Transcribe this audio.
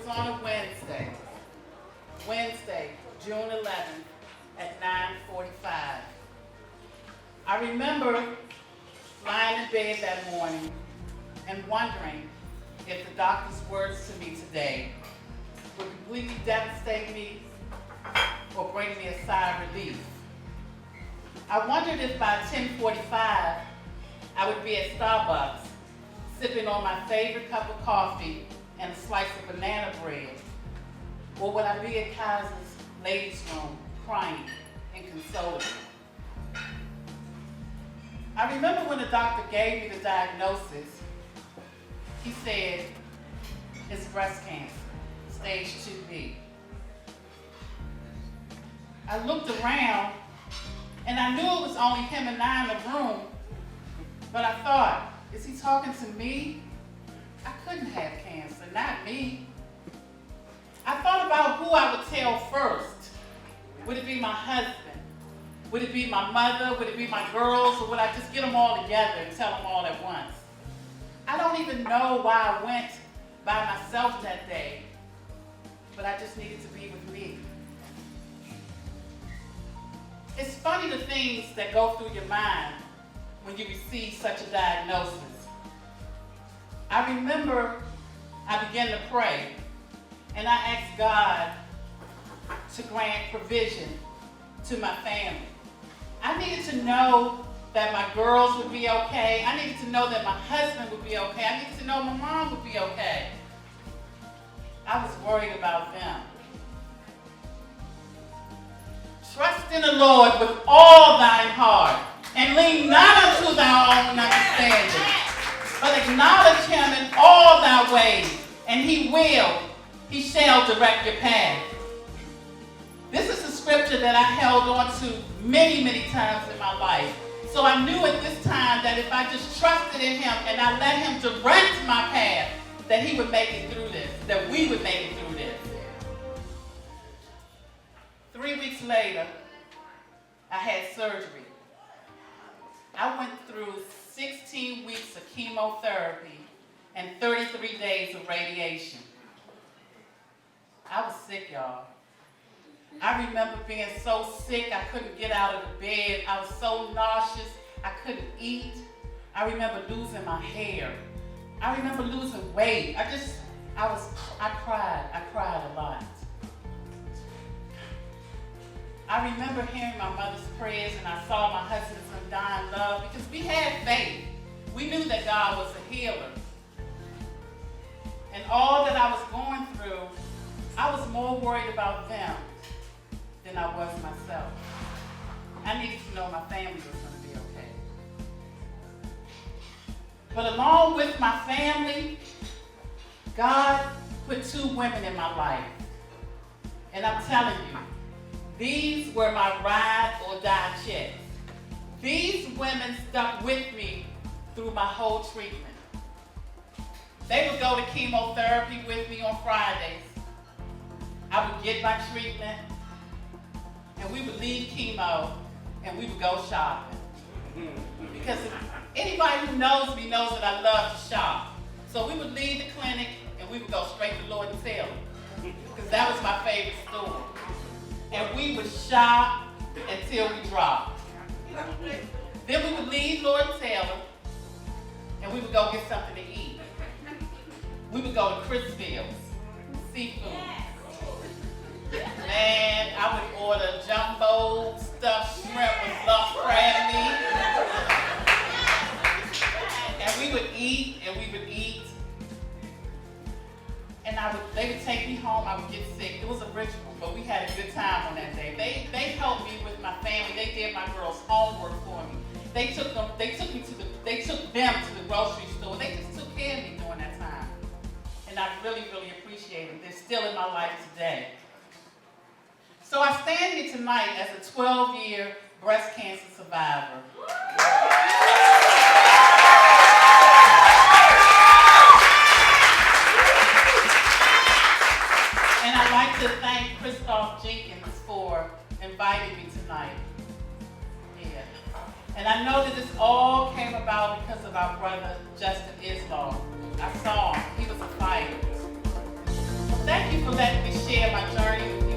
on a Wednesday, June 11th at 9:45. I remember lying in bed that morning and wondering if the doctor's words to me today would completely devastate me or bring me a sigh of relief. I wondered if by 10:45 I would be at Starbucks sipping on my favorite cup of coffee and a slice of banana bread, or would I be at Kaiser's ladies' room crying inconsolably. I remember when the doctor gave me the diagnosis, he said, it's breast cancer, stage 2B. I looked around and I knew it was only him and I in the room, but I thought, is he talking to me? I couldn't have cancer, not me. I thought about who I would tell first. Would it be my husband? Would it be my mother? Would it be my girls? Or would I just get them all together and tell them all at once? I don't even know why I went by myself that day, but I just needed to be with me. It's funny the things that go through your mind when you receive such a diagnosis. I remember I began to pray, and I asked God to grant provision to my family. I needed to know that my girls would be okay. I needed to know that my husband would be okay. I needed to know my mom would be okay. I was worried about them. Trust in the Lord with all thine heart, and lean not unto thy own understanding, but acknowledge him in all thy ways, and he shall direct your path. This is a scripture that I held on to many, many times in my life. So I knew at this time that if I just trusted in him and I let him direct my path, that he would make it through this, that we would make it through this. 3 weeks later, I had surgery. I went through 16 weeks of chemotherapy and 33 days of radiation. I was sick, y'all. I remember being so sick I couldn't get out of the bed. I was so nauseous I couldn't eat. I remember losing my hair. I remember losing weight. I cried a lot. I remember hearing my mother's prayers, and I saw my husband's undying love because we had faith. We knew that God was a healer. And all that I was going through, I was more worried about them than I was myself. I needed to know my family was going to be okay. But along with my family, God put 2 women in my life. And I'm telling you, these were my ride or die checks. These women stuck with me through my whole treatment. They would go to chemotherapy with me on Fridays. I would get my treatment, and we would leave chemo, and we would go shopping. Because anybody who knows me knows that I love to shop. So we would leave the clinic, and we would go straight to Lord & Taylor, because that was my favorite store. And we would shop until we dropped. Then we would leave Lord & Taylor, and we would go get something to eat. We would go to Chrisville's, seafood. Man, I would order jumbo stuffed shrimp with lump crab meat. And we would eat, and we would eat. And they would take me home, I would get sick. It was a ritual, but we had a good time on that day. They helped me with my family. They did my girls' homework for me. They took them to the grocery store. They just took care of me during that time. And I really, really appreciate it. They're still in my life today. So I stand here tonight as a 12-year breast cancer survivor. And I'd like to thank Christoph Jenkins for inviting me tonight. Yeah. And I know that this all came about because of our brother, Justin Islam. I saw him. He was a fighter. Thank you for letting me share my journey